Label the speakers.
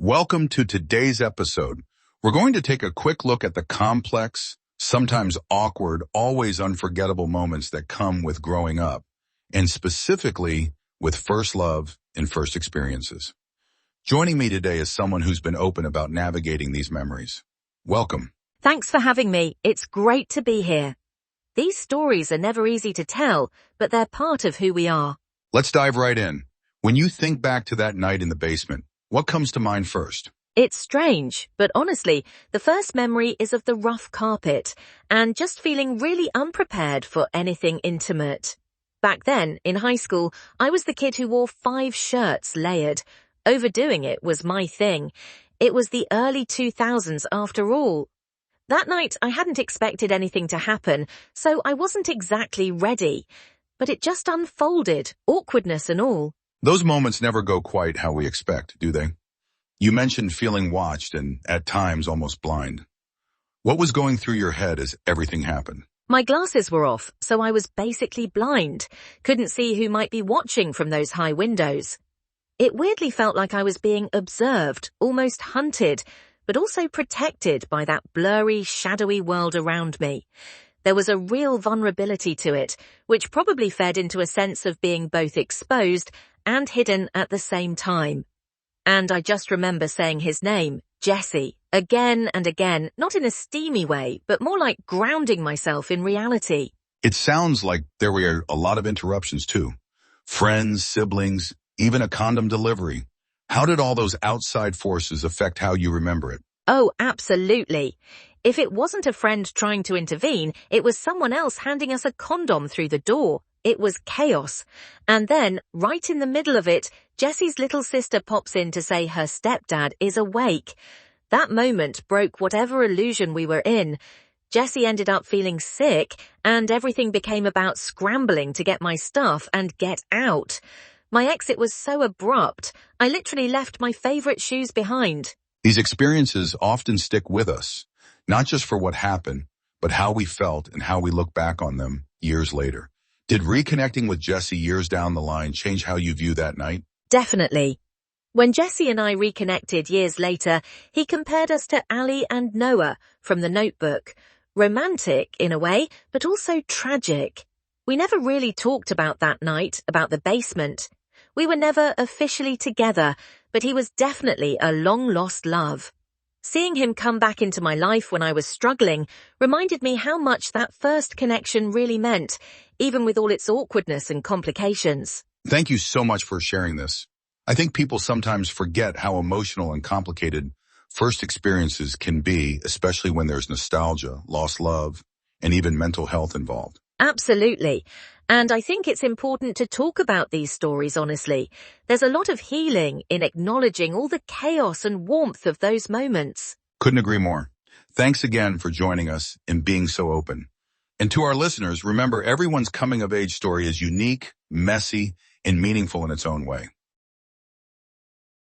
Speaker 1: Welcome to today's episode. We're going to take a quick look at the complex, sometimes awkward, always unforgettable moments that come with growing up, and specifically with first love and first experiences. Joining me today is someone who's been open about navigating these memories. Welcome.
Speaker 2: Thanks for having me. It's great to be here. These stories are never easy to tell, but they're part of who we are.
Speaker 1: Let's dive right in. When you think back to that night in the basement, what comes to mind first?
Speaker 2: It's strange, but honestly, the first memory is of the rough carpet and just feeling really unprepared for anything intimate. Back then, in high school, I was the kid who wore 5 shirts layered. Overdoing it was my thing. It was the early 2000s after all. That night, I hadn't expected anything to happen, so I wasn't exactly ready. But it just unfolded, awkwardness and all.
Speaker 1: Those moments never go quite how we expect, do they? You mentioned feeling watched and, at times, almost blind. What was going through your head as everything happened?
Speaker 2: My glasses were off, so I was basically blind. Couldn't see who might be watching from those high windows. It weirdly felt like I was being observed, almost hunted, but also protected by that blurry, shadowy world around me. There was a real vulnerability to it, which probably fed into a sense of being both exposed and hidden at the same time. And I just remember saying his name, Jesse, again and again, not in a steamy way, but more like grounding myself in reality.
Speaker 1: It sounds like there were a lot of interruptions too. Friends, siblings, even a condom delivery. How did all those outside forces affect how you remember it?
Speaker 2: Oh, absolutely. If it wasn't a friend trying to intervene, it was someone else handing us a condom through the door. It was chaos. And then, right in the middle of it, Jesse's little sister pops in to say her stepdad is awake. That moment broke whatever illusion we were in. Jesse ended up feeling sick, and everything became about scrambling to get my stuff and get out. My exit was so abrupt, I literally left my favorite shoes behind.
Speaker 1: These experiences often stick with us, not just for what happened, but how we felt and how we look back on them years later. Did reconnecting with Jesse years down the line change how you view that night?
Speaker 2: Definitely. When Jesse and I reconnected years later, he compared us to Ali and Noah from The Notebook. Romantic in a way, but also tragic. We never really talked about that night, about the basement. We were never officially together, but he was definitely a long-lost love. Seeing him come back into my life when I was struggling reminded me how much that first connection really meant, even with all its awkwardness and complications.
Speaker 1: Thank you so much for sharing this. I think people sometimes forget how emotional and complicated first experiences can be, especially when there's nostalgia, lost love, and even mental health involved.
Speaker 2: Absolutely. And I think it's important to talk about these stories honestly. There's a lot of healing in acknowledging all the chaos and warmth of those moments.
Speaker 1: Couldn't agree more. Thanks again for joining us and being so open. And to our listeners, remember everyone's coming-of-age story is unique, messy, and meaningful in its own way.